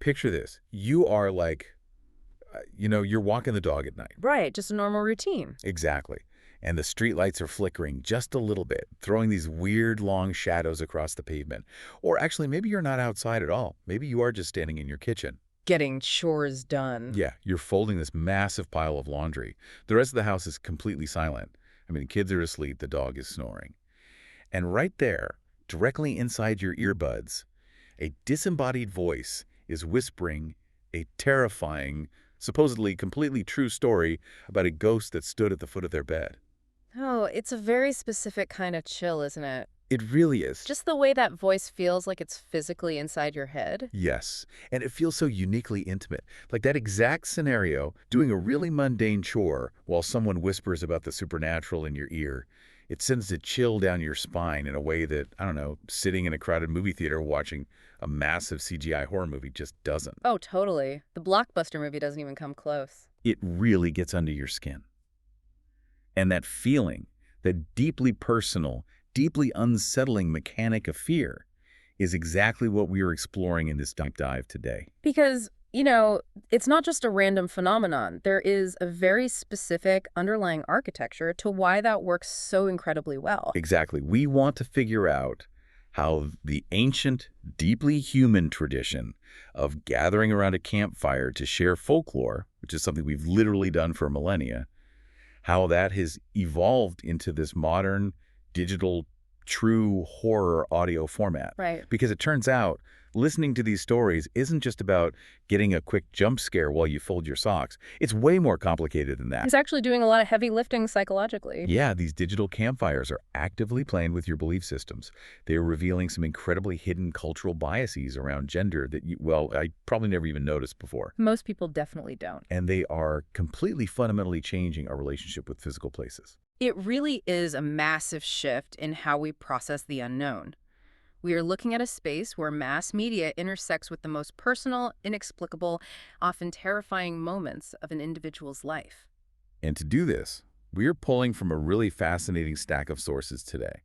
picture this. You are like, you're walking the dog at night. Right, just a normal routine. Exactly. And the streetlights are flickering just a little bit, throwing these weird long shadows across the pavement. Or actually, maybe you're not outside at all. Maybe you are just standing in your kitchen. Getting chores done. Yeah, you're folding this massive pile of laundry. The rest of the house is completely silent. I mean, the kids are asleep, the dog is snoring. And right there, directly inside your earbuds, a disembodied voice is whispering a terrifying, supposedly completely true story about a ghost that stood at the foot of their bed. Oh, it's a very specific kind of chill, isn't it? It really is. Just the way that voice feels like it's physically inside your head. Yes, and it feels so uniquely intimate. Like that exact scenario, doing a really mundane chore while someone whispers about the supernatural in your ear. It sends a chill down your spine in a way that, I don't know, sitting in a crowded movie theater watching a massive CGI horror movie just doesn't. Oh, totally. The blockbuster movie doesn't even come close. It really gets under your skin. And that feeling, that deeply personal, deeply unsettling mechanic of fear, is exactly what we are exploring in this deep dive today. Because, it's not just a random phenomenon. There is a very specific underlying architecture to why that works so incredibly well. Exactly. We want to figure out how the ancient, deeply human tradition of gathering around a campfire to share folklore, which is something we've literally done for millennia, how that has evolved into this modern, digital, true horror audio format. Right. Because it turns out listening to these stories isn't just about getting a quick jump scare while you fold your socks. It's way more complicated than that. He's actually doing a lot of heavy lifting psychologically. Yeah, these digital campfires are actively playing with your belief systems. They are revealing some incredibly hidden cultural biases around gender that I probably never even noticed before. Most people definitely don't. And they are completely fundamentally changing our relationship with physical places. It really is a massive shift in how we process the unknown. We are looking at a space where mass media intersects with the most personal, inexplicable, often terrifying moments of an individual's life. And to do this, we are pulling from a really fascinating stack of sources today.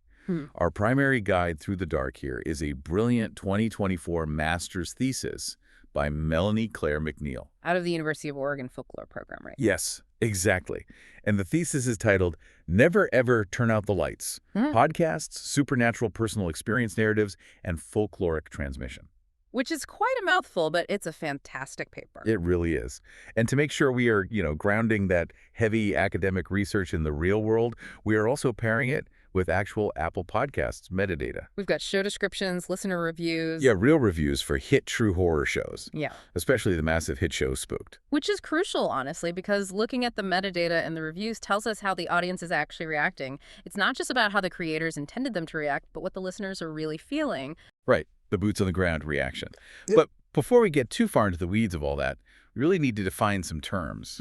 Our primary guide through the dark here is a brilliant 2024 master's thesis by Melanie Claire McNeil. Out of the University of Oregon Folklore Program, right? Yes, exactly. And the thesis is titled, Never Ever Turn Out the Lights, Podcasts, Supernatural Personal Experience Narratives, and Folkloric Transmission. Which is quite a mouthful, but it's a fantastic paper. It really is. And to make sure we are, grounding that heavy academic research in the real world, we are also pairing it with actual Apple Podcasts metadata. We've got show descriptions, listener reviews. Yeah, real reviews for hit true horror shows. Yeah. Especially the massive hit show Spooked. Which is crucial, honestly, because looking at the metadata and the reviews tells us how the audience is actually reacting. It's not just about how the creators intended them to react, but what the listeners are really feeling. Right, the boots on the ground reaction. But before we get too far into the weeds of all that, we really need to define some terms.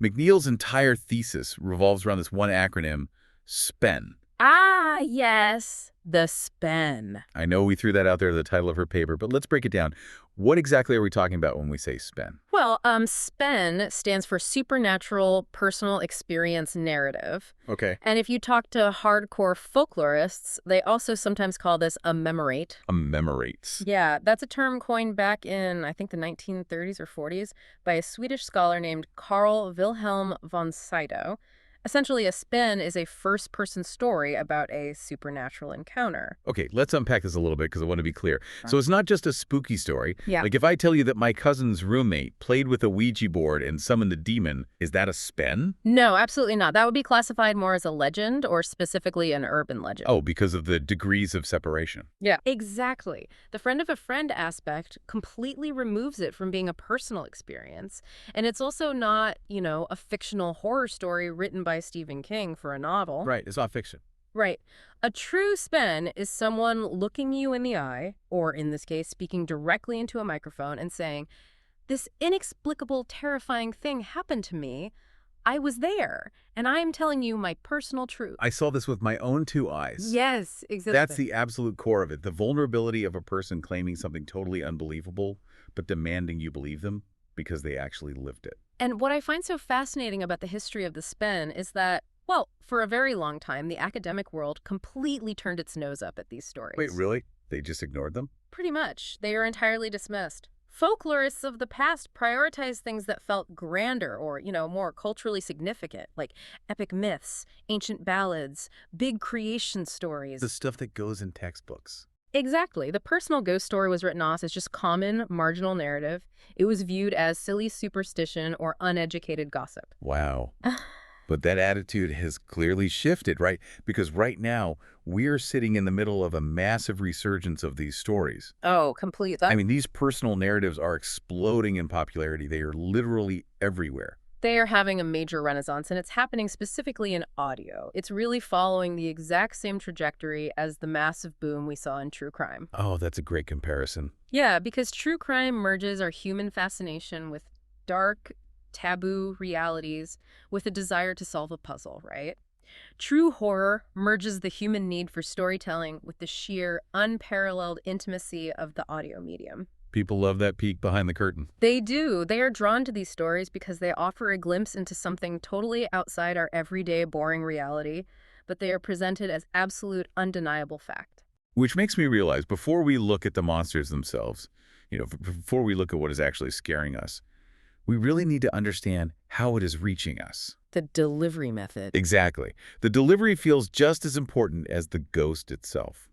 McNeil's entire thesis revolves around this one acronym, SPEN. Ah, yes. The SPEN. I know we threw that out there at the title of her paper, but let's break it down. What exactly are we talking about when we say SPEN? Well, SPEN stands for Supernatural Personal Experience Narrative. Okay. And if you talk to hardcore folklorists, they also sometimes call this a memorate. A memorates. Yeah, that's a term coined back in, I think, the 1930s or 40s by a Swedish scholar named Carl Wilhelm von Sydow. Essentially, a SPEN is a first-person story about a supernatural encounter. Okay, let's unpack this a little bit because I want to be clear. So it's not just a spooky story. Yeah. Like if I tell you that my cousin's roommate played with a Ouija board and summoned a demon, is that a SPEN? No, absolutely not. That would be classified more as a legend or specifically an urban legend. Oh, because of the degrees of separation. Yeah, exactly. The friend of a friend aspect completely removes it from being a personal experience. And it's also not, a fictional horror story written by Stephen King for a novel. Right, it's not fiction. Right. A true SPEN is someone looking you in the eye, or in this case, speaking directly into a microphone and saying, "This inexplicable, terrifying thing happened to me. I was there, and I am telling you my personal truth." I saw this with my own two eyes. Yes, exactly. That's the absolute core of it. The vulnerability of a person claiming something totally unbelievable, but demanding you believe them because they actually lived it. And what I find so fascinating about the history of the SPEN is that, well, for a very long time, the academic world completely turned its nose up at these stories. Wait, really? They just ignored them? Pretty much. They are entirely dismissed. Folklorists of the past prioritized things that felt grander or, more culturally significant, like epic myths, ancient ballads, big creation The stories. stuff that goes in textbooks. Exactly. The personal ghost story was written off as just common, marginal narrative. It was viewed as silly superstition or uneducated gossip. Wow. But that attitude has clearly shifted, right? Because right now, we're sitting in the middle of a massive resurgence of these stories. Oh, complete. I mean, these personal narratives are exploding in popularity. They are literally everywhere. They are having a major renaissance, and it's happening specifically in audio. It's really following the exact same trajectory as the massive boom we saw in true crime. Oh, that's a great comparison. Yeah, because true crime merges our human fascination with dark, taboo realities with a desire to solve a puzzle, right? True horror merges the human need for storytelling with the sheer, unparalleled intimacy of the audio medium. People love that peek behind the curtain. They do. They are drawn to these stories because they offer a glimpse into something totally outside our everyday, boring reality, but they are presented as absolute, undeniable fact. Which makes me realize, before we look at the monsters themselves, before we look at what is actually scaring us, we really need to understand how it is reaching us. The delivery method. Exactly. The delivery feels just as important as the ghost itself.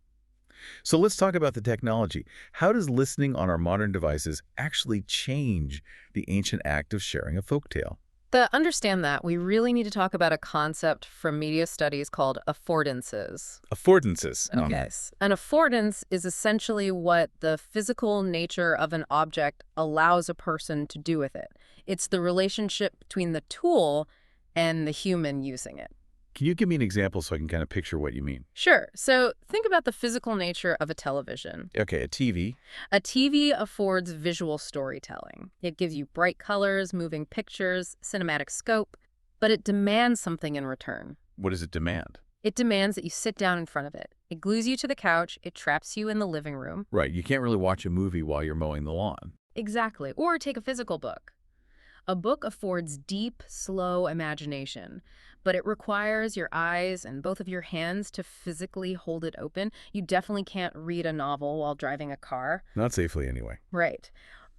So let's talk about the technology. How does listening on our modern devices actually change the ancient act of sharing a folktale? To understand that, we really need to talk about a concept from media studies called affordances. Affordances. Yes. An affordance is essentially what the physical nature of an object allows a person to do with it. It's the relationship between the tool and the human using it. Can you give me an example so I can kind of picture what you mean? Sure. So think about the physical nature of a television. Okay, a TV. A TV affords visual storytelling. It gives you bright colors, moving pictures, cinematic scope, but it demands something in return. What does it demand? It demands that you sit down in front of it. It glues you to the couch. It traps you in the living room. Right, you can't really watch a movie while you're mowing the lawn. Exactly. Or take a physical book. A book affords deep, slow imagination, but it requires your eyes and both of your hands to physically hold it open. You definitely can't read a novel while driving a car. Not safely, anyway. Right.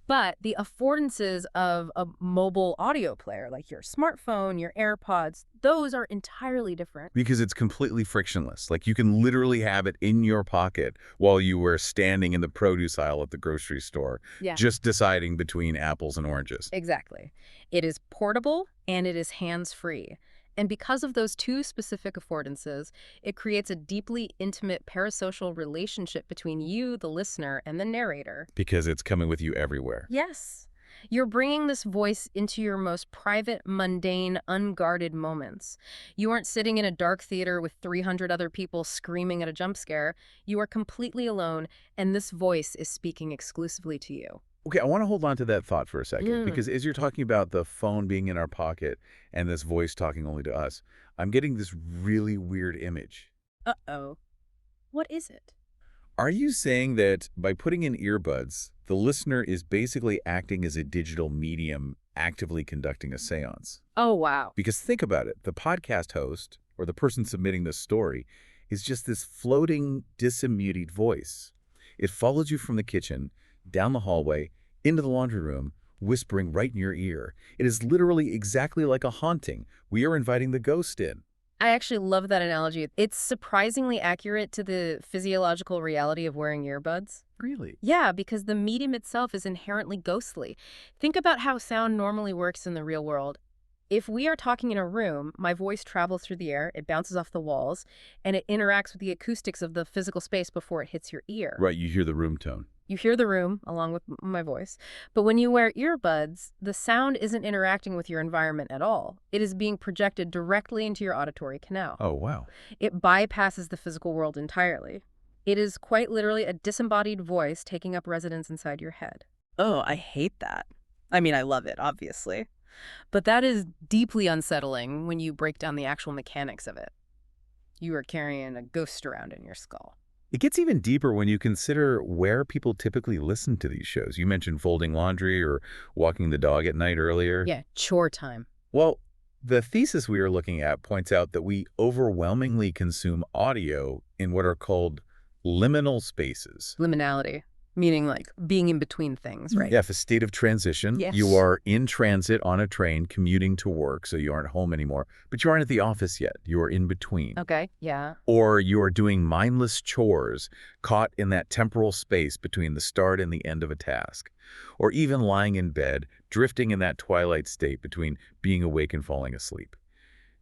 But the affordances of a mobile audio player, like your smartphone, your AirPods, those are entirely different. Because it's completely frictionless. Like, you can literally have it in your pocket while you were standing in the produce aisle at the grocery store, Yeah. just deciding between apples and oranges. Exactly. It is portable and it is hands-free. And because of those two specific affordances, it creates a deeply intimate parasocial relationship between you, the listener, and the narrator. Because it's coming with you everywhere. Yes. You're bringing this voice into your most private, mundane, unguarded moments. You aren't sitting in a dark theater with 300 other people screaming at a jump scare. You are completely alone, and this voice is speaking exclusively to you. Okay, I want to hold on to that thought for a second, Mm. because as you're talking about the phone being in our pocket and this voice talking only to us, I'm getting this really weird image. Uh-oh. What is it? Are you saying that by putting in earbuds, the listener is basically acting as a digital medium actively conducting a seance? Oh, wow. Because think about it, the podcast host or the person submitting the story is just this floating, disembodied voice. It follows you from the kitchen, down the hallway, into the laundry room, whispering right in your ear. It is literally exactly like a haunting. We are inviting the ghost in. I actually love that analogy. It's surprisingly accurate to the physiological reality of wearing earbuds. Really? Yeah, because the medium itself is inherently ghostly. Think about how sound normally works in the real world. If we are talking in a room, my voice travels through the air, it bounces off the walls, and it interacts with the acoustics of the physical space before it hits your ear. Right, you hear the room tone. You hear the room, along with my voice. But when you wear earbuds, the sound isn't interacting with your environment at all. It is being projected directly into your auditory canal. Oh, wow. It bypasses the physical world entirely. It is quite literally a disembodied voice taking up residence inside your head. Oh, I hate that. I mean, I love it, obviously. But that is deeply unsettling when you break down the actual mechanics of it. You are carrying a ghost around in your skull. It gets even deeper when you consider where people typically listen to these shows. You mentioned folding laundry or walking the dog at night earlier. Yeah, chore time. Well, the thesis we are looking at points out that we overwhelmingly consume audio in what are called liminal spaces. Liminality. Meaning like being in between things, right? Yeah, if a state of transition, you Yes. are in transit on a train commuting to work, so you aren't home anymore, but you aren't at the office yet. You are in between. Okay, yeah. Or you are doing mindless chores, caught in that temporal space between the start and the end of a task. Or even lying in bed, drifting in that twilight state between being awake and falling asleep.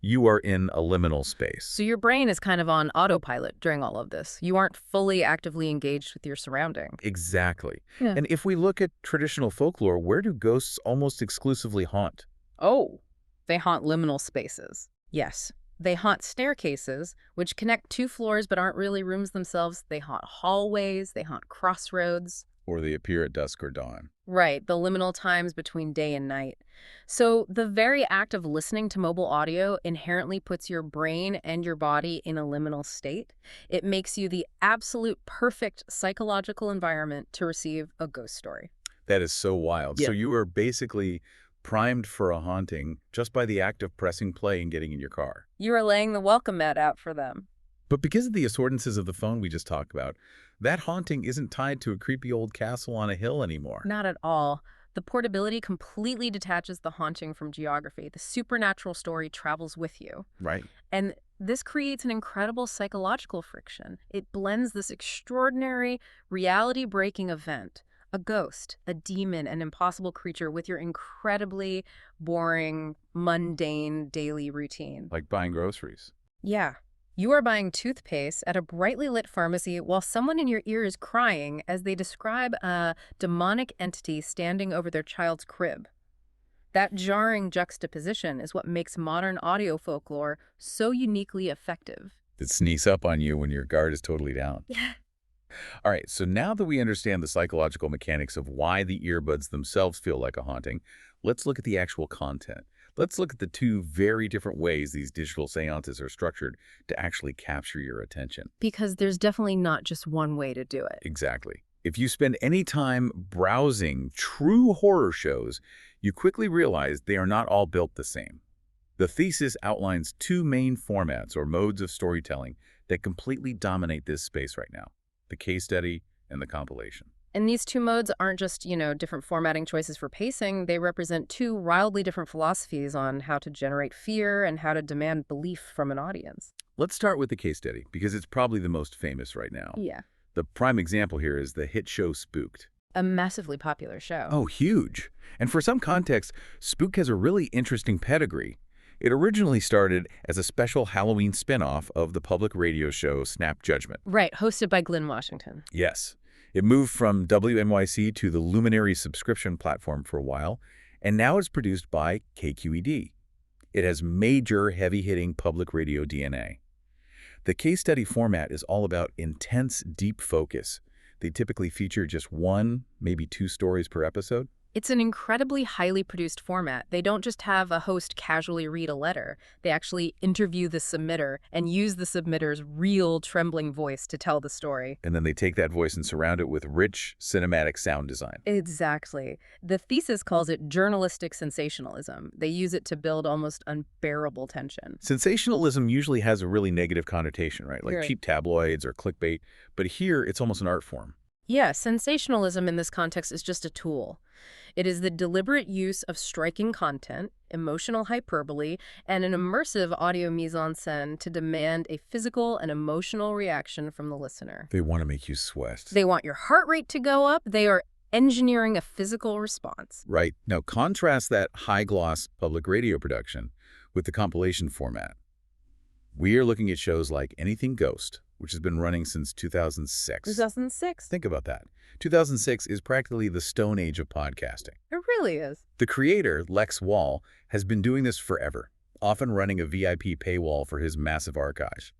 You are in a liminal space. So your brain is kind of on autopilot during all of this. You aren't fully actively engaged with your surrounding. Exactly. Yeah. And if we look at traditional folklore, where do ghosts almost exclusively haunt? Oh, they haunt liminal spaces. Yes. They haunt staircases, which connect two floors but aren't really rooms themselves. They haunt hallways. They haunt crossroads. Or they appear at dusk or dawn. Right, the liminal times between day and night. So the very act of listening to mobile audio inherently puts your brain and your body in a liminal state. It makes you the absolute perfect psychological environment to receive a ghost story. That is so wild. Yeah. So you are basically primed for a haunting just by the act of pressing play and getting in your car. You are laying the welcome mat out for them. But because of the assordances of the phone we just talked about, that haunting isn't tied to a creepy old castle on a hill anymore. Not at all. The portability completely detaches the haunting from geography. The supernatural story travels with you. Right. And this creates an incredible psychological friction. It blends this extraordinary, reality-breaking event, a ghost, a demon, an impossible creature, with your incredibly boring, mundane daily routine. Like buying groceries. Yeah. You are buying toothpaste at a brightly lit pharmacy while someone in your ear is crying as they describe a demonic entity standing over their child's crib. That jarring juxtaposition is what makes modern audio folklore so uniquely effective. That sneaks up on you when your guard is totally down. Yeah. All right, so now that we understand the psychological mechanics of why the earbuds themselves feel like a haunting, let's look at the actual content. Let's look at the two very different ways these digital seances are structured to actually capture your attention. Because there's definitely not just one way to do it. Exactly. If you spend any time browsing true horror shows, you quickly realize they are not all built the same. The thesis outlines two main formats or modes of storytelling that completely dominate this space right now: the case study and the compilation. And these two modes aren't just, different formatting choices for pacing. They represent two wildly different philosophies on how to generate fear and how to demand belief from an audience. Let's start with the case study, because it's probably the most famous right now. Yeah. The prime example here is the hit show Spooked. A massively popular show. Oh, huge. And for some context, Spook has a really interesting pedigree. It originally started as a special Halloween spin-off of the public radio show Snap Judgment. Right, hosted by Glenn Washington. Yes. It moved from WNYC to the Luminary subscription platform for a while, and now it's produced by KQED. It has major heavy-hitting public radio DNA. The case study format is all about intense, deep focus. They typically feature just one, maybe two stories per episode. It's an incredibly highly produced format. They don't just have a host casually read a letter. They actually interview the submitter and use the submitter's real trembling voice to tell the story. And then they take that voice and surround it with rich, cinematic sound design. Exactly. The thesis calls it journalistic sensationalism. They use it to build almost unbearable tension. Sensationalism usually has a really negative connotation, right? Like Right. cheap tabloids or clickbait. But here, it's almost an art form. Yeah, sensationalism in this context is just a tool. It is the deliberate use of striking content, emotional hyperbole, and an immersive audio mise-en-scène to demand a physical and emotional reaction from the listener. They want to make you sweat. They want your heart rate to go up. They are engineering a physical response. Right. Now, contrast that high-gloss public radio production with the compilation format. We are looking at shows like Anything Ghost, which has been running since 2006. 2006. Think about that. 2006 is practically the stone age of podcasting. It really is. The creator, Lex Wall, has been doing this forever, often running a VIP paywall for his massive archive.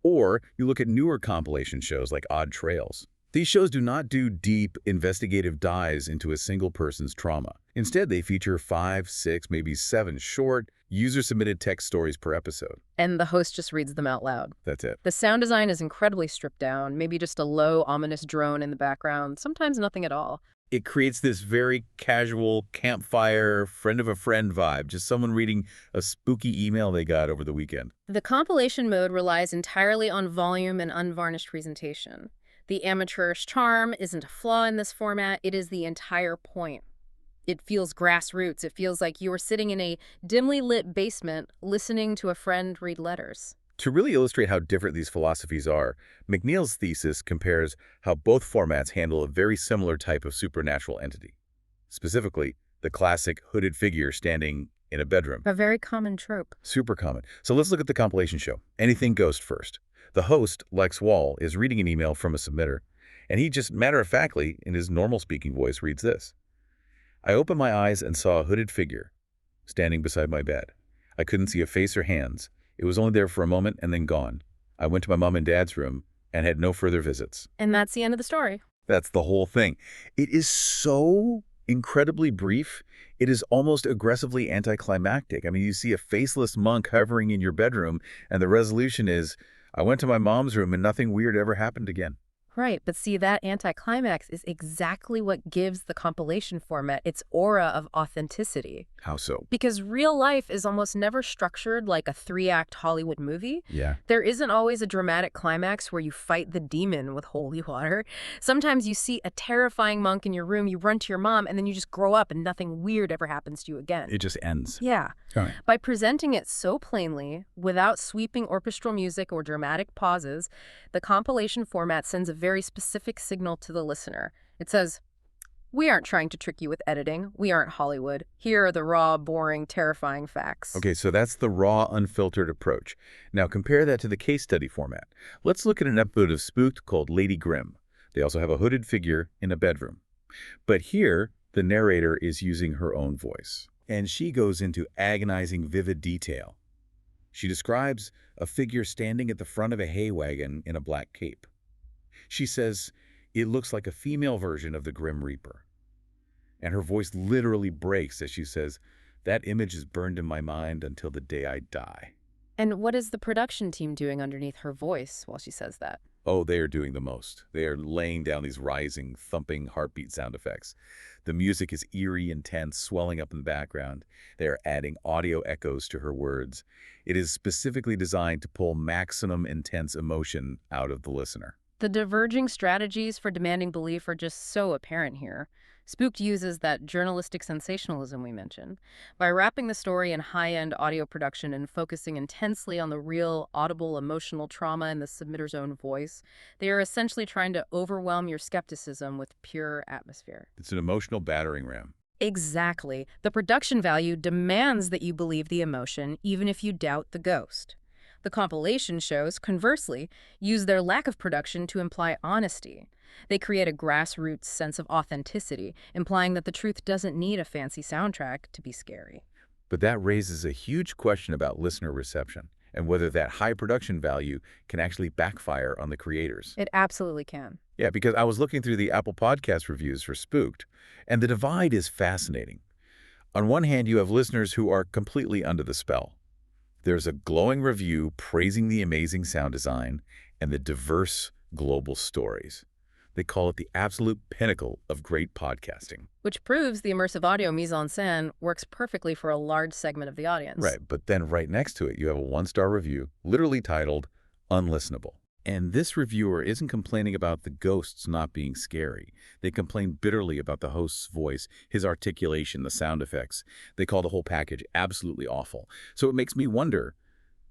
Or you look at newer compilation shows like Odd Trails. These shows do not do deep, investigative dives into a single person's trauma. Instead, they feature 5, 6, maybe 7 short, user-submitted text stories per episode. And the host just reads them out loud. That's it. The sound design is incredibly stripped down, maybe just a low, ominous drone in the background, sometimes nothing at all. It creates this very casual campfire, friend of a friend vibe, just someone reading a spooky email they got over the weekend. The compilation mode relies entirely on volume and unvarnished presentation. The amateurish charm isn't a flaw in this format, it is the entire point. It feels grassroots. It feels like you are sitting in a dimly lit basement listening to a friend read letters. To really illustrate how different these philosophies are, McNeil's thesis compares how both formats handle a very similar type of supernatural entity. Specifically, the classic hooded figure standing in a bedroom. A very common trope. Super common. So let's look at the compilation show. Anything Ghost first. The host, Lex Wall, is reading an email from a submitter, and he just matter-of-factly, in his normal speaking voice, reads this. I opened my eyes and saw a hooded figure standing beside my bed. I couldn't see a face or hands. It was only there for a moment and then gone. I went to my mom and dad's room and had no further visits. And that's the end of the story. That's the whole thing. It is so incredibly brief. It is almost aggressively anticlimactic. I mean, you see a faceless monk hovering in your bedroom, and the resolution is, I went to my mom's room and nothing weird ever happened again. Right, but see, that anticlimax is exactly what gives the compilation format its aura of authenticity. How so? Because real life is almost never structured like a 3-act Hollywood movie. Yeah. There isn't always a dramatic climax where you fight the demon with holy water. Sometimes you see a terrifying monk in your room, you run to your mom, and then you just grow up and nothing weird ever happens to you again. It just ends. Yeah. All right. By presenting it so plainly, without sweeping orchestral music or dramatic pauses, the compilation format sends a very specific signal to the listener. It says, we aren't trying to trick you with editing. We aren't Hollywood. Here are the raw, boring, terrifying facts. Okay, so that's the raw, unfiltered approach. Now compare that to the case study format. Let's look at an episode of Spooked called Lady Grimm. They also have a hooded figure in a bedroom. But here, the narrator is using her own voice. And she goes into agonizing, vivid detail. She describes a figure standing at the front of a hay wagon in a black cape. She says, it looks like a female version of the Grim Reaper. And her voice literally breaks as she says, that image is burned in my mind until the day I die. And what is the production team doing underneath her voice while she says that? Oh, they are doing the most. They are laying down these rising, thumping heartbeat sound effects. The music is eerie and tense, swelling up in the background. They are adding audio echoes to her words. It is specifically designed to pull maximum intense emotion out of the listener. The diverging strategies for demanding belief are just so apparent here. Spooked uses that journalistic sensationalism we mentioned. By wrapping the story in high-end audio production and focusing intensely on the real, audible, emotional trauma in the submitter's own voice, they are essentially trying to overwhelm your skepticism with pure atmosphere. It's an emotional battering ram. Exactly. The production value demands that you believe the emotion, even if you doubt the ghost. The compilation shows, conversely, use their lack of production to imply honesty. They create a grassroots sense of authenticity, implying that the truth doesn't need a fancy soundtrack to be scary. But that raises a huge question about listener reception and whether that high production value can actually backfire on the creators. It absolutely can. Yeah, because I was looking through the Apple Podcast reviews for Spooked, and the divide is fascinating. On one hand, you have listeners who are completely under the spell. There's a glowing review praising the amazing sound design and the diverse global stories. They call it the absolute pinnacle of great podcasting. Which proves the immersive audio mise-en-scène works perfectly for a large segment of the audience. Right, but then right next to it, you have a one-star review, literally titled, Unlistenable. And this reviewer isn't complaining about the ghosts not being scary. They complain bitterly about the host's voice, his articulation, the sound effects. They call the whole package absolutely awful. So it makes me wonder,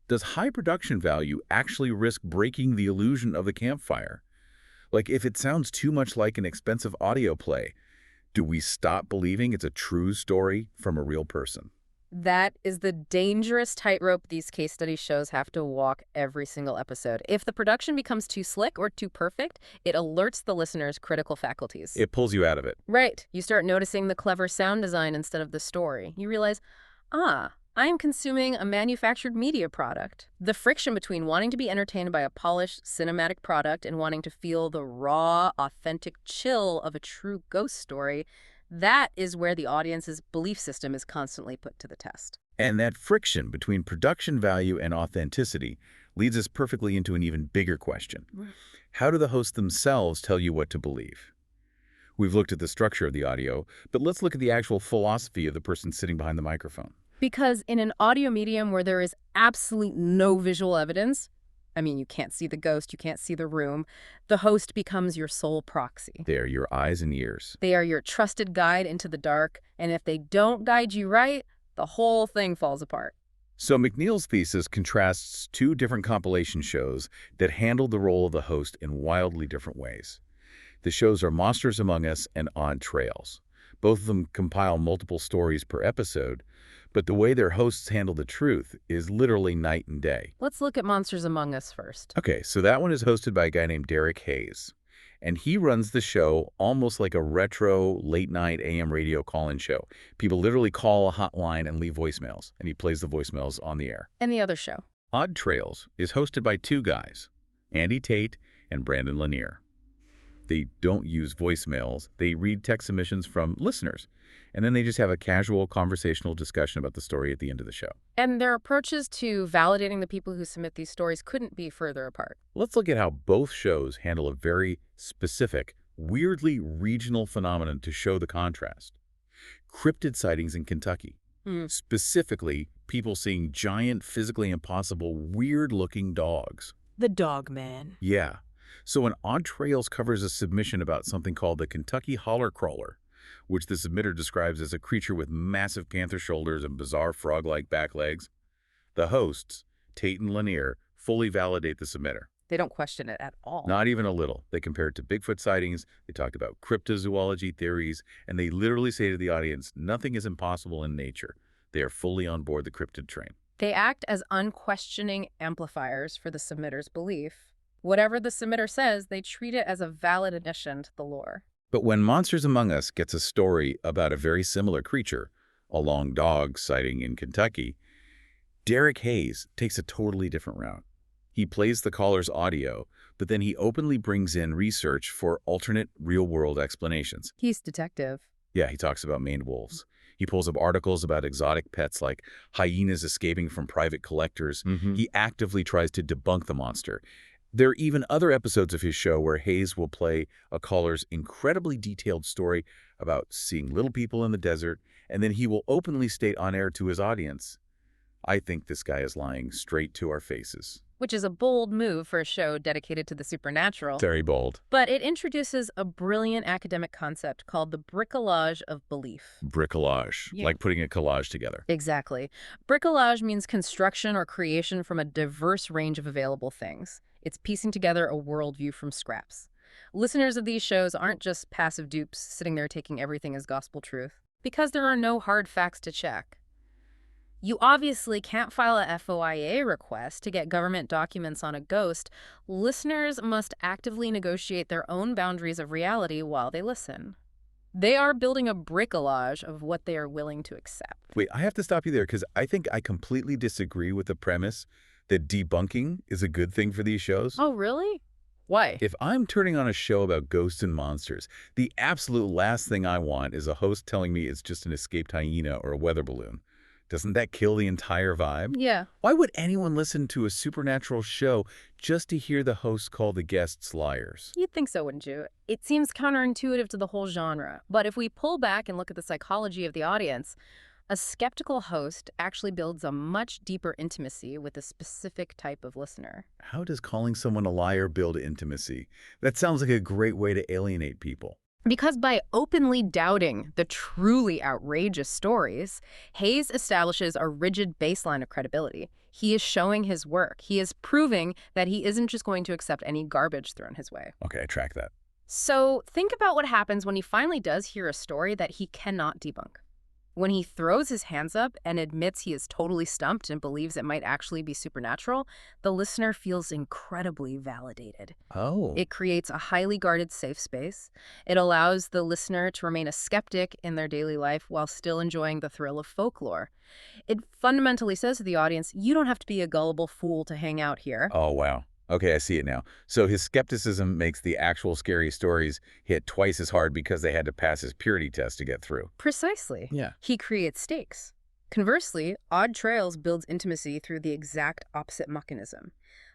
does high production value actually risk breaking the illusion of the campfire? Like, if it sounds too much like an expensive audio play, do we stop believing it's a true story from a real person? That is the dangerous tightrope these case study shows have to walk every single episode. If the production becomes too slick or too perfect, it alerts the listener's critical faculties. It pulls you out of it. Right. You start noticing the clever sound design instead of the story. You realize, I am consuming a manufactured media product. The friction between wanting to be entertained by a polished cinematic product and wanting to feel the raw, authentic chill of a true ghost story, that is where the audience's belief system is constantly put to the test. And that friction between production value and authenticity leads us perfectly into an even bigger question. How do the hosts themselves tell you what to believe? We've looked at the structure of the audio, but let's look at the actual philosophy of the person sitting behind the microphone. Because in an audio medium where there is absolute no visual evidence, I mean, you can't see the ghost, you can't see the room. The host becomes your sole proxy. They're your eyes and ears. They are your trusted guide into the dark, and if they don't guide you right, the whole thing falls apart. So McNeil's thesis contrasts two different compilation shows that handle the role of the host in wildly different ways. The shows are Monsters Among Us and Odd Trails. Both of them compile multiple stories per episode, but the way their hosts handle the truth is literally night and day. Let's look at Monsters Among Us first. Okay, so that one is hosted by a guy named Derek Hayes, and he runs the show almost like a retro late-night AM radio call-in show. People literally call a hotline and leave voicemails, and he plays the voicemails on the air. And the other show. Odd Trails is hosted by two guys, Andy Tate and Brandon Lanier. They don't use voicemails. They read text submissions from listeners, and then they just have a casual conversational discussion about the story at the end of the show. And their approaches to validating the people who submit these stories couldn't be further apart. Let's look at how both shows handle a very specific, weirdly regional phenomenon to show the contrast. Cryptid sightings in Kentucky. Specifically, people seeing giant, physically impossible, weird-looking dogs. The Dog Man. Yeah. So when Odd Trails covers a submission about something called the Kentucky Holler Crawler, which the submitter describes as a creature with massive panther shoulders and bizarre frog-like back legs, the hosts, Tate and Lanier, fully validate the submitter. They don't question it at all. Not even a little. They compare it to Bigfoot sightings, they talk about cryptozoology theories, and they literally say to the audience, nothing is impossible in nature. They are fully on board the cryptid train. They act as unquestioning amplifiers for the submitter's belief. Whatever the submitter says, they treat it as a valid addition to the lore. But when Monsters Among Us gets a story about a very similar creature, a long dog sighting in Kentucky, Derek Hayes takes a totally different route. He plays the caller's audio, but then he openly brings in research for alternate real-world explanations. He's detective. Yeah, he talks about maned wolves. He pulls up articles about exotic pets like hyenas escaping from private collectors. He actively tries to debunk the monster. There are even other episodes of his show where Hayes will play a caller's incredibly detailed story about seeing little people in the desert, and then he will openly state on air to his audience, I think this guy is lying straight to our faces. Which is a bold move for a show dedicated to the supernatural. Very bold. But it introduces a brilliant academic concept called the bricolage of belief. Bricolage, like putting a collage together. Exactly. Bricolage means construction or creation from a diverse range of available things. It's piecing together a worldview from scraps. Listeners of these shows aren't just passive dupes sitting there taking everything as gospel truth, because there are no hard facts to check. You obviously can't file a FOIA request to get government documents on a ghost. Listeners must actively negotiate their own boundaries of reality while they listen. They are building a bricolage of what they are willing to accept. Wait, I have to stop you there because I think I completely disagree with the premise that debunking is a good thing for these shows. Oh, really? Why? If I'm turning on a show about ghosts and monsters, the absolute last thing I want is a host telling me it's just an escaped hyena or a weather balloon. Doesn't that kill the entire vibe? Yeah. Why would anyone listen to a supernatural show just to hear the host call the guests liars? You'd think so, wouldn't you? It seems counterintuitive to the whole genre. But if we pull back and look at the psychology of the audience, a skeptical host actually builds a much deeper intimacy with a specific type of listener. How does calling someone a liar build intimacy? That sounds like a great way to alienate people. Because by openly doubting the truly outrageous stories, Hayes establishes a rigid baseline of credibility. He is showing his work. He is proving that he isn't just going to accept any garbage thrown his way. Okay, I track that. So think about what happens when he finally does hear a story that he cannot debunk. When he throws his hands up and admits he is totally stumped and believes it might actually be supernatural, the listener feels incredibly validated. Oh. It creates a highly guarded safe space. It allows the listener to remain a skeptic in their daily life while still enjoying the thrill of folklore. It fundamentally says to the audience, you don't have to be a gullible fool to hang out here. Oh, wow. Okay, I see it now. So his skepticism makes the actual scary stories hit twice as hard because they had to pass his purity test to get through. Precisely. Yeah. He creates stakes. Conversely, Odd Trails builds intimacy through the exact opposite mechanism,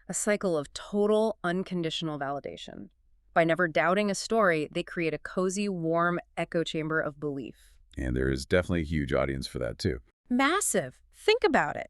a cycle of total, unconditional validation. By never doubting a story, they create a cozy, warm echo chamber of belief. And there is definitely a huge audience for that, too. Massive. Think about it.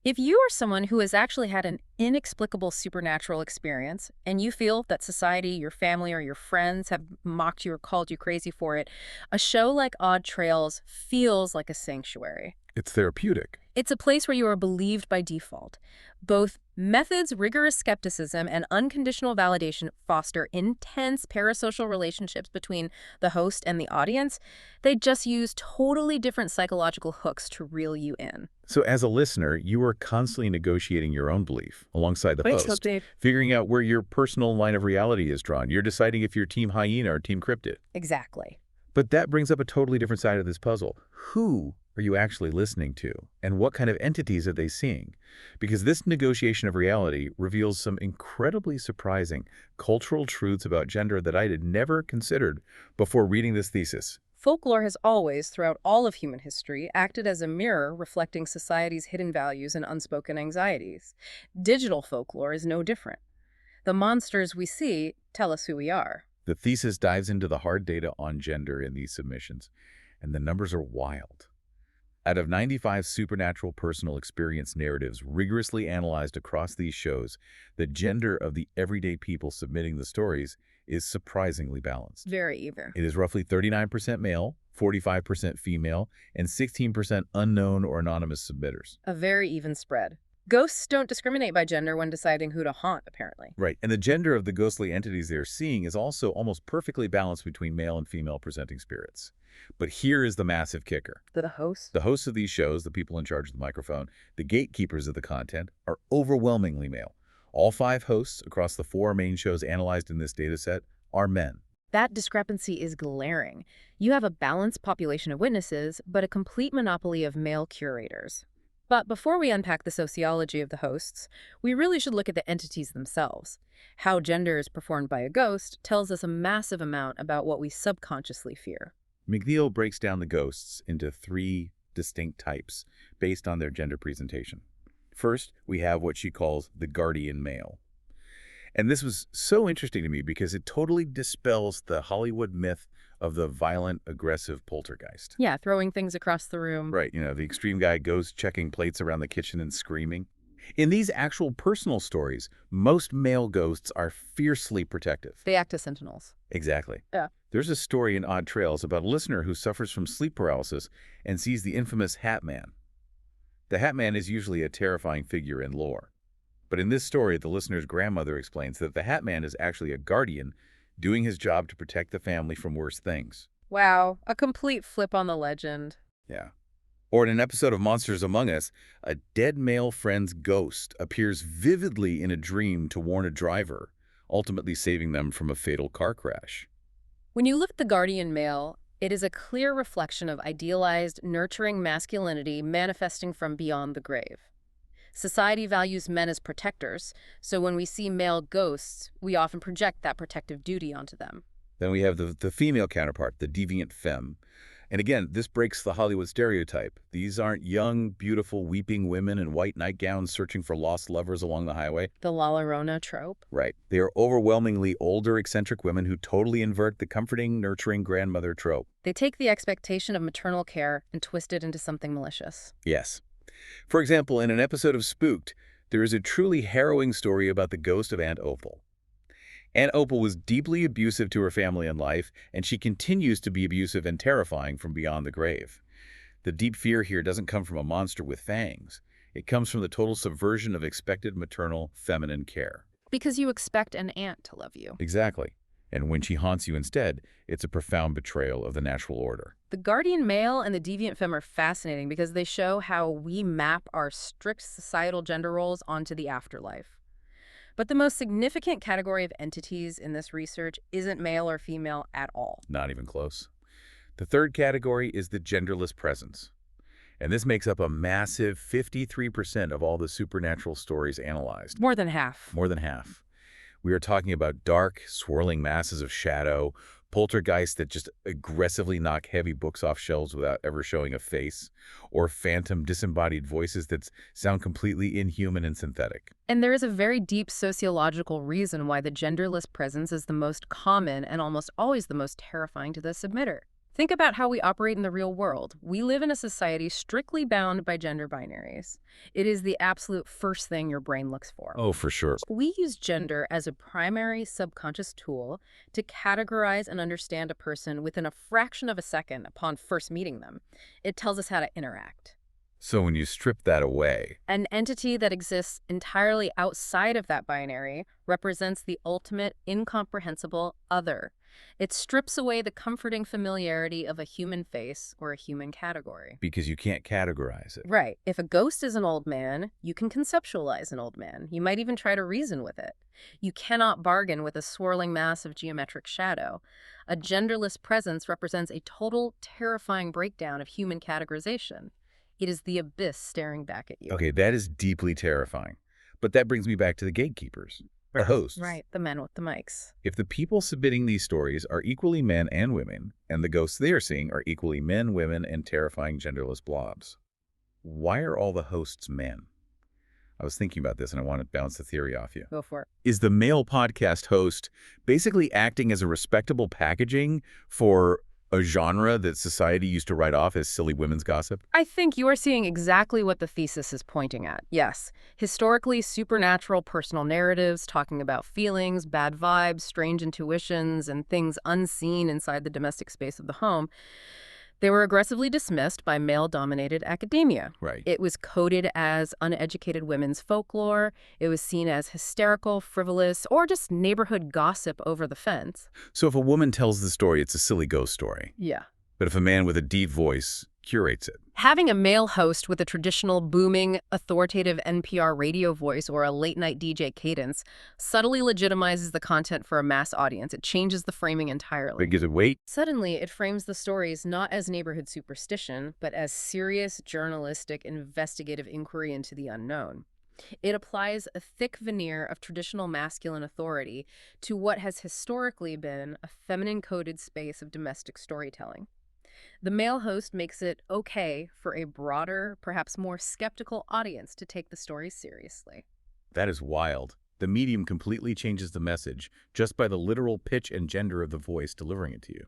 If you are someone who has actually had an inexplicable supernatural experience and you feel that society, your family, or your friends have mocked you or called you crazy for it, a show like Odd Trails feels like a sanctuary. It's therapeutic. It's a place where you are believed by default. Both methods, rigorous skepticism, and unconditional validation foster intense parasocial relationships between the host and the audience. They just use totally different psychological hooks to reel you in. So as a listener, you are constantly negotiating your own belief alongside the host, Exactly. figuring out where your personal line of reality is drawn. You're deciding if you're team hyena or team cryptid. Exactly. But that brings up a totally different side of this puzzle. Who are you actually listening to? And what kind of entities are they seeing? Because this negotiation of reality reveals some incredibly surprising cultural truths about gender that I had never considered before reading this thesis. Folklore has always, throughout all of human history, acted as a mirror reflecting society's hidden values and unspoken anxieties. Digital folklore is no different. The monsters we see tell us who we are. The thesis dives into the hard data on gender in these submissions, and the numbers are wild. Out of 95 supernatural personal experience narratives rigorously analyzed across these shows, the gender of the everyday people submitting the stories is surprisingly balanced. Very even. It is roughly 39% male, 45% female, and 16% unknown or anonymous submitters. A very even spread. Ghosts don't discriminate by gender when deciding who to haunt, apparently. Right, and the gender of the ghostly entities they are seeing is also almost perfectly balanced between male and female presenting spirits. But here is the massive kicker. The host? The hosts of these shows, the people in charge of the microphone, the gatekeepers of the content, are overwhelmingly male. All 5 hosts across the 4 main shows analyzed in this dataset are men. That discrepancy is glaring. You have a balanced population of witnesses, but a complete monopoly of male curators. But before we unpack the sociology of the hosts, we really should look at the entities themselves. How gender is performed by a ghost tells us a massive amount about what we subconsciously fear. McNeil breaks down the ghosts into 3 distinct types based on their gender presentation. First, we have what she calls the guardian male. And this was so interesting to me because it totally dispels the Hollywood myth of the violent, aggressive poltergeist. Yeah, throwing things across the room. Right, the extreme guy goes checking plates around the kitchen and screaming. In these actual personal stories, most male ghosts are fiercely protective. They act as sentinels. Exactly. Yeah. There's a story in Odd Trails about a listener who suffers from sleep paralysis and sees the infamous Hat Man. The Hat Man is usually a terrifying figure in lore. But in this story, the listener's grandmother explains that the Hat Man is actually a guardian doing his job to protect the family from worse things. Wow, a complete flip on the legend. Yeah. Or in an episode of Monsters Among Us, a dead male friend's ghost appears vividly in a dream to warn a driver, ultimately saving them from a fatal car crash. When you look at the guardian male, it is a clear reflection of idealized, nurturing masculinity manifesting from beyond the grave. Society values men as protectors, so when we see male ghosts, we often project that protective duty onto them. Then we have the female counterpart, the deviant femme. And again, this breaks the Hollywood stereotype. These aren't young, beautiful, weeping women in white nightgowns searching for lost lovers along the highway. The La Llorona trope? Right. They are overwhelmingly older, eccentric women who totally invert the comforting, nurturing grandmother trope. They take the expectation of maternal care and twist it into something malicious. Yes. For example, in an episode of Spooked, there is a truly harrowing story about the ghost of Aunt Opal. Aunt Opal was deeply abusive to her family in life, and she continues to be abusive and terrifying from beyond the grave. The deep fear here doesn't come from a monster with fangs. It comes from the total subversion of expected maternal, feminine care. Because you expect an aunt to love you. Exactly. And when she haunts you instead, it's a profound betrayal of the natural order. The guardian male and the deviant femme are fascinating because they show how we map our strict societal gender roles onto the afterlife. But the most significant category of entities in this research isn't male or female at all. Not even close. The third category is the genderless presence. And this makes up a massive 53% of all the supernatural stories analyzed. More than half. More than half. We are talking about dark, swirling masses of shadow, poltergeists that just aggressively knock heavy books off shelves without ever showing a face, or phantom disembodied voices that sound completely inhuman and synthetic. And there is a very deep sociological reason why the genderless presence is the most common and almost always the most terrifying to the submitter. Think about how we operate in the real world. We live in a society strictly bound by gender binaries. It is the absolute first thing your brain looks for. Oh, for sure. We use gender as a primary subconscious tool to categorize and understand a person within a fraction of a second upon first meeting them. It tells us how to interact. So when you strip that away, An entity that exists entirely outside of that binary represents the ultimate incomprehensible other. It strips away the comforting familiarity of a human face or a human category. because you can't categorize it. Right. If a ghost is an old man, you can conceptualize an old man. You might even try to reason with it. You cannot bargain with a swirling mass of geometric shadow. A genderless presence represents a total, terrifying breakdown of human categorization. It is the abyss staring back at you. Okay, that is deeply terrifying. But that brings me back to the gatekeepers, the hosts. Right, the men with the mics. If the people submitting these stories are equally men and women, and the ghosts they are seeing are equally men, women, and terrifying genderless blobs, why are all the hosts men? I was thinking about this and I want to bounce the theory off you. Go for it. Is the male podcast host basically acting as a respectable packaging for a genre that society used to write off as silly women's gossip? I think you are seeing exactly what the thesis is pointing at. Yes, historically supernatural personal narratives talking about feelings, bad vibes, strange intuitions, and things unseen inside the domestic space of the home. They were aggressively dismissed by male-dominated academia. Right. It was coded as uneducated women's folklore. It was seen as hysterical, frivolous, or just neighborhood gossip over the fence. So if a woman tells the story, it's a silly ghost story. Yeah. But if a man with a deep voice curates it, Having a male host with a traditional, booming, authoritative NPR radio voice or a late-night DJ cadence subtly legitimizes the content for a mass audience. It changes the framing entirely. it gives it weight. Suddenly, it frames the stories not as neighborhood superstition, but as serious, journalistic, investigative inquiry into the unknown. It applies a thick veneer of traditional masculine authority to what has historically been a feminine-coded space of domestic storytelling. The male host makes it okay for a broader, perhaps more skeptical audience to take the stories seriously. That is wild. The medium completely changes the message just by the literal pitch and gender of the voice delivering it to you.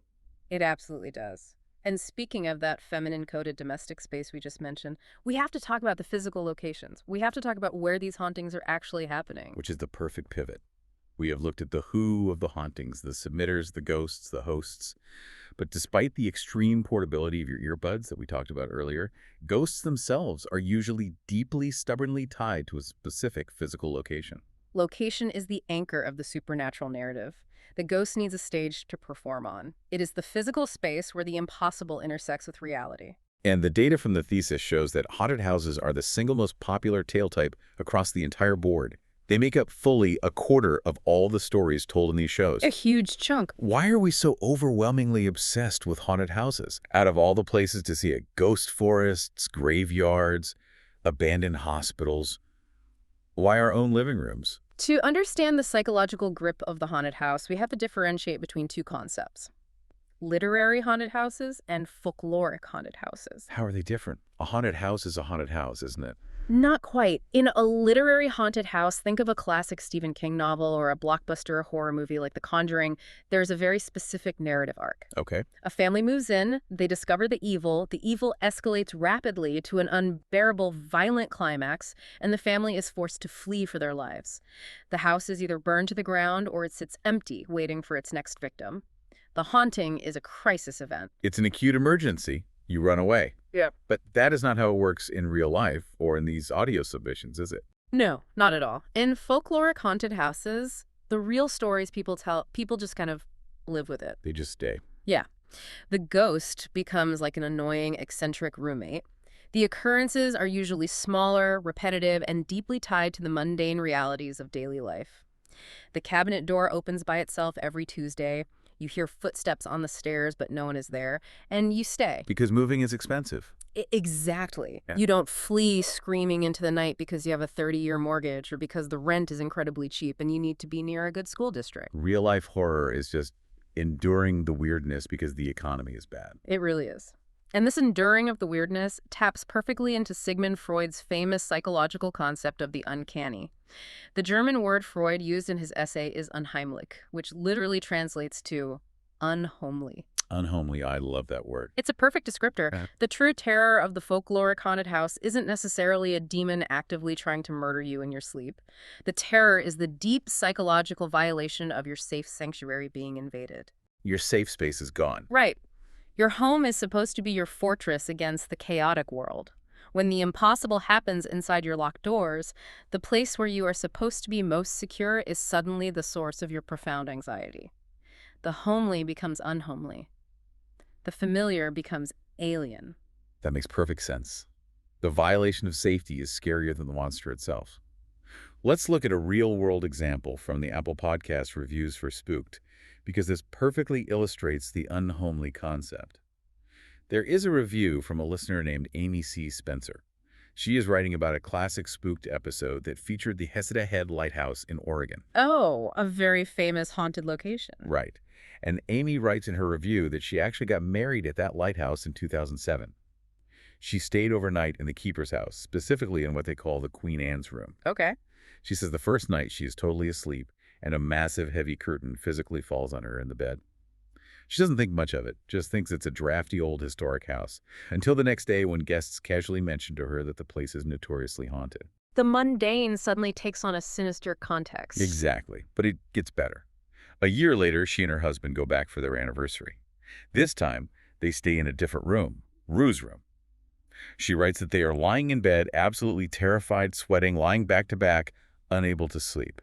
It absolutely does. And speaking of that feminine-coded domestic space we just mentioned, we have to talk about the physical locations. We have to talk about where these hauntings are actually happening. Which is the perfect pivot. We have looked at the who of the hauntings, the submitters, the ghosts, the hosts. But despite the extreme portability of your earbuds that we talked about earlier, ghosts themselves are usually deeply, stubbornly tied to a specific physical location. Location is the anchor of the supernatural narrative. The ghost needs a stage to perform on. It is the physical space where the impossible intersects with reality. And the data from the thesis shows that haunted houses are the single most popular tale type across the entire board. They make up fully a quarter of all the stories told in these shows. A huge chunk. Why are we so overwhelmingly obsessed with haunted houses? Out of all the places to see it, ghost forests, graveyards, abandoned hospitals, why our own living rooms? To understand the psychological grip of the haunted house, we have to differentiate between two concepts: literary haunted houses and folkloric haunted houses. How are they different? A haunted house is a haunted house, isn't it? Not quite. In a literary haunted house, think of a classic Stephen King novel or a blockbuster horror movie like The Conjuring. There's a very specific narrative arc. Okay. A family moves in, they discover the evil escalates rapidly to an unbearable, violent climax, and the family is forced to flee for their lives. The house is either burned to the ground or it sits empty, waiting for its next victim. The haunting is a crisis event. It's an acute emergency. You run away. Yeah. But that is not how it works in real life or in these audio submissions, is it? No, not at all. In folkloric haunted houses, the real stories people tell, people just kind of live with it. They just stay. Yeah. The ghost becomes like an annoying, eccentric roommate. The occurrences are usually smaller, repetitive, and deeply tied to the mundane realities of daily life. The cabinet door opens by itself every Tuesday. You hear footsteps on the stairs, but no one is there, and you stay. Because moving is expensive. Exactly. Yeah. You don't flee screaming into the night because you have a 30-year mortgage or because the rent is incredibly cheap and you need to be near a good school district. Real life horror is just enduring the weirdness because the economy is bad. It really is. And this enduring of the weirdness taps perfectly into Sigmund Freud's famous psychological concept of the uncanny. The German word Freud used in his essay is unheimlich, which literally translates to unhomely. Unhomely, I love that word. It's a perfect descriptor. Uh, The true terror of the folkloric haunted house isn't necessarily a demon actively trying to murder you in your sleep. The terror is the deep psychological violation of your safe sanctuary being invaded. your safe space is gone. Right. Your home is supposed to be your fortress against the chaotic world. When the impossible happens inside your locked doors, the place where you are supposed to be most secure is suddenly the source of your profound anxiety. The homely becomes unhomely. The familiar becomes alien. That makes perfect sense. The violation of safety is scarier than the monster itself. Let's look at a real-world example from the Apple Podcast reviews for Spooked, because this perfectly illustrates the unhomely concept. There is a review from a listener named Amy C. Spencer. She is writing about a classic Spooked episode that featured the Heseda Head Lighthouse in Oregon. Oh, a very famous haunted location. Right. And Amy writes in her review that she actually got married at that lighthouse in 2007. She stayed overnight in the keeper's house, specifically in what they call the Queen Anne's room. Okay. She says the first night she is totally asleep, and a massive heavy curtain physically falls on her in the bed. She doesn't think much of it, just thinks it's a drafty old historic house, until the next day when guests casually mention to her that the place is notoriously haunted. The mundane suddenly takes on a sinister context. Exactly, but it gets better. A year later, she and her husband go back for their anniversary. This time, they stay in a different room, Rue's room. She writes that they are lying in bed, absolutely terrified, sweating, lying back to back, unable to sleep.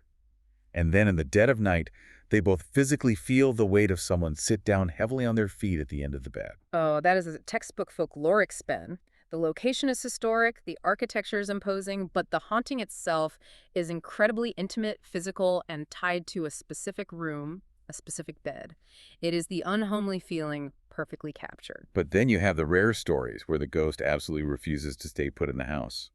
And then in the dead of night, they both physically feel the weight of someone sit down heavily on their feet at the end of the bed. Oh, that is a textbook folkloric spin. The location is historic, the architecture is imposing, but the haunting itself is incredibly intimate, physical, and tied to a specific room, a specific bed. It is the unhomely feeling perfectly captured. But then you have the rare stories where the ghost absolutely refuses to stay put in the house.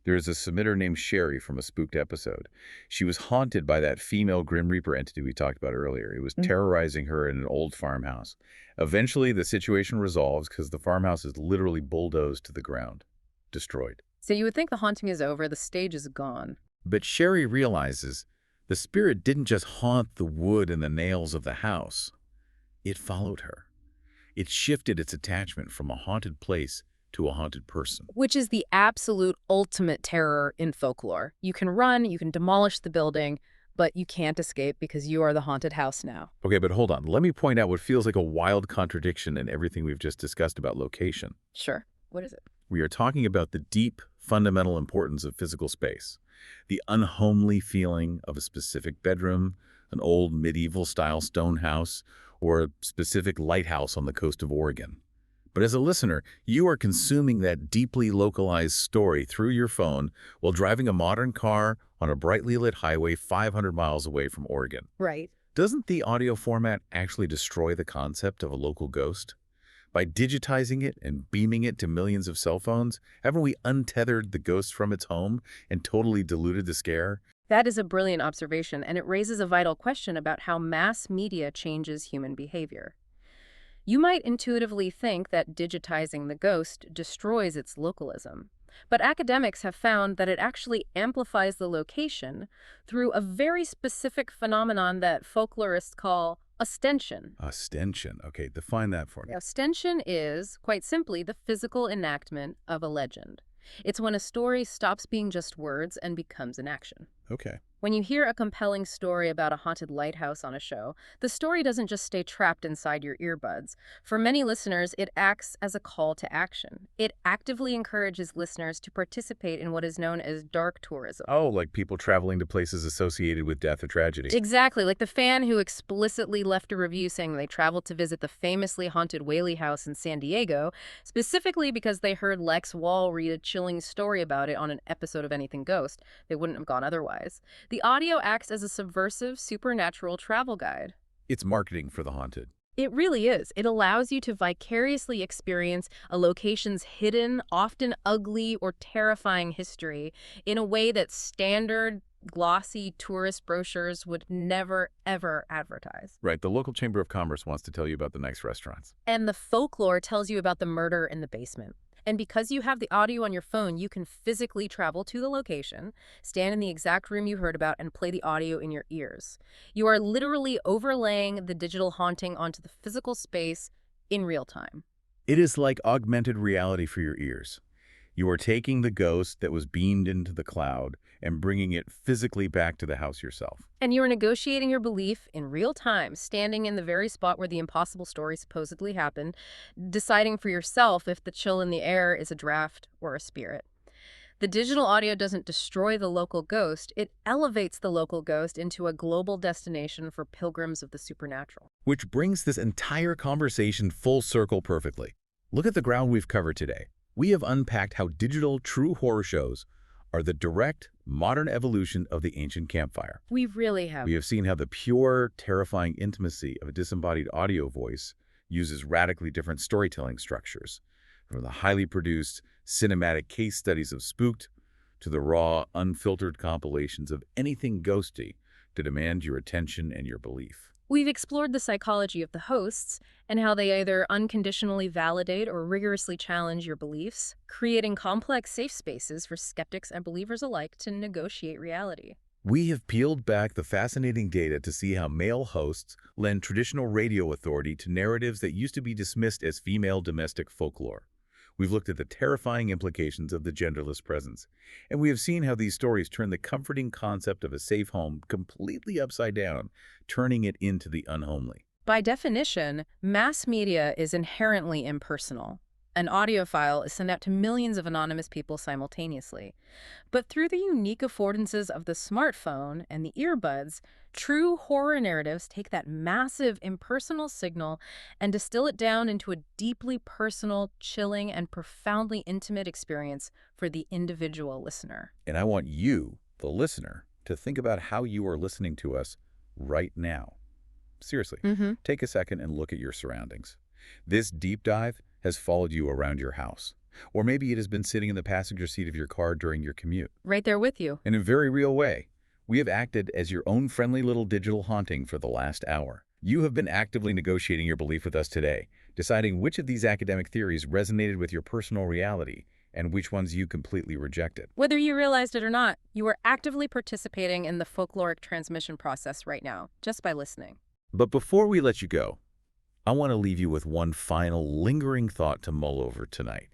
There is a submitter named Sherry from a Spooked episode. She was haunted by that female Grim Reaper entity we talked about earlier. It was terrorizing her in an old farmhouse. Eventually, the situation resolves because the farmhouse is literally bulldozed to the ground, destroyed. So you would think the haunting is over, the stage is gone. But Sherry realizes the spirit didn't just haunt the wood and the nails of the house. It followed her. It shifted its attachment from a haunted place to a haunted person. Which is the absolute ultimate terror in folklore. You can run, you can demolish the building, but you can't escape because you are the haunted house now. Okay, but hold on. Let me point out what feels like a wild contradiction in everything we've just discussed about location. Sure. What is it? We are talking about the deep, fundamental importance of physical space, the unhomely feeling of a specific bedroom, an old medieval-style stone house, or a specific lighthouse on the coast of Oregon. But as a listener, you are consuming that deeply localized story through your phone while driving a modern car on a brightly lit highway 500 miles away from Oregon. Right. Doesn't the audio format actually destroy the concept of a local ghost? By digitizing it and beaming it to millions of cell phones, haven't we untethered the ghost from its home and totally diluted the scare? That is a brilliant observation, and it raises a vital question about how mass media changes human behavior. You might intuitively think that digitizing the ghost destroys its localism, but academics have found that it actually amplifies the location through a very specific phenomenon that folklorists call ostension. Ostension. Okay, define that for me. Ostension is, quite simply, the physical enactment of a legend. It's when a story stops being just words and becomes an action. Okay. When you hear a compelling story about a haunted lighthouse on a show, the story doesn't just stay trapped inside your earbuds. For many listeners, it acts as a call to action. It actively encourages listeners to participate in what is known as dark tourism. Oh, like people traveling to places associated with death or tragedy. Exactly, like the fan who explicitly left a review saying they traveled to visit the famously haunted Whaley House in San Diego, specifically because they heard Lex Wall read a chilling story about it on an episode of Anything Ghost. They wouldn't have gone otherwise. The audio acts as a subversive, supernatural travel guide. It's marketing for the haunted. It really is. It allows you to vicariously experience a location's hidden, often ugly or terrifying history in a way that standard, glossy tourist brochures would never, ever advertise. Right, the local chamber of commerce wants to tell you about the nice restaurants. And the folklore tells you about the murder in the basement. And because you have the audio on your phone, you can physically travel to the location, stand in the exact room you heard about, and play the audio in your ears. You are literally overlaying the digital haunting onto the physical space in real time. It is like augmented reality for your ears. You are taking the ghost that was beamed into the cloud and bringing it physically back to the house yourself. And you're negotiating your belief in real time, standing in the very spot where the impossible story supposedly happened, deciding for yourself if the chill in the air is a draft or a spirit. The digital audio doesn't destroy the local ghost, it elevates the local ghost into a global destination for pilgrims of the supernatural. Which brings this entire conversation full circle perfectly. Look at the ground we've covered today. We have unpacked how digital true horror shows are the direct, modern evolution of the ancient campfire. We really have. We have seen how the pure, terrifying intimacy of a disembodied audio voice uses radically different storytelling structures, from the highly produced, cinematic case studies of Spooked to the raw, unfiltered compilations of anything ghosty to demand your attention and your belief. We've explored the psychology of the hosts and how they either unconditionally validate or rigorously challenge your beliefs, creating complex safe spaces for skeptics and believers alike to negotiate reality. We have peeled back the fascinating data to see how male hosts lend traditional radio authority to narratives that used to be dismissed as female domestic folklore. We've looked at the terrifying implications of the genderless presence, and we have seen how these stories turn the comforting concept of a safe home completely upside down, turning it into the unhomely. By definition, mass media is inherently impersonal. An audio file is sent out to millions of anonymous people simultaneously. But through the unique affordances of the smartphone and the earbuds, true horror narratives take that massive impersonal signal and distill it down into a deeply personal, chilling, and profoundly intimate experience for the individual listener. And I want you, the listener, to think about how you are listening to us right now. Seriously, take a second and look at your surroundings. This deep dive has followed you around your house. Or maybe it has been sitting in the passenger seat of your car during your commute. Right there with you. In a very real way, we have acted as your own friendly little digital haunting for the last hour. You have been actively negotiating your belief with us today, deciding which of these academic theories resonated with your personal reality and which ones you completely rejected. Whether you realized it or not, you are actively participating in the folkloric transmission process right now, just by listening. But before we let you go, I want to leave you with one final lingering thought to mull over tonight.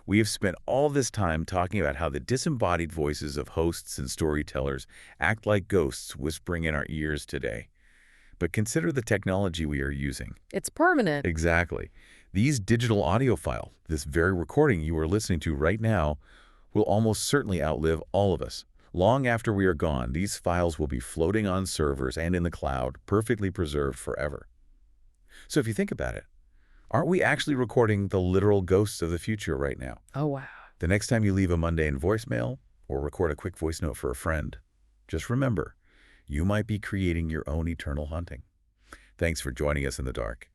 We have spent all this time talking about how the disembodied voices of hosts and storytellers act like ghosts whispering in our ears today. But consider the technology we are using. It's permanent. Exactly. These digital audio files, this very recording you are listening to right now, will almost certainly outlive all of us. Long after we are gone, these files will be floating on servers and in the cloud, perfectly preserved forever. So if you think about it, aren't we actually recording the literal ghosts of the future right now? Oh, wow. The next time you leave a mundane voicemail or record a quick voice note for a friend, just remember, you might be creating your own eternal haunting. Thanks for joining us in the dark.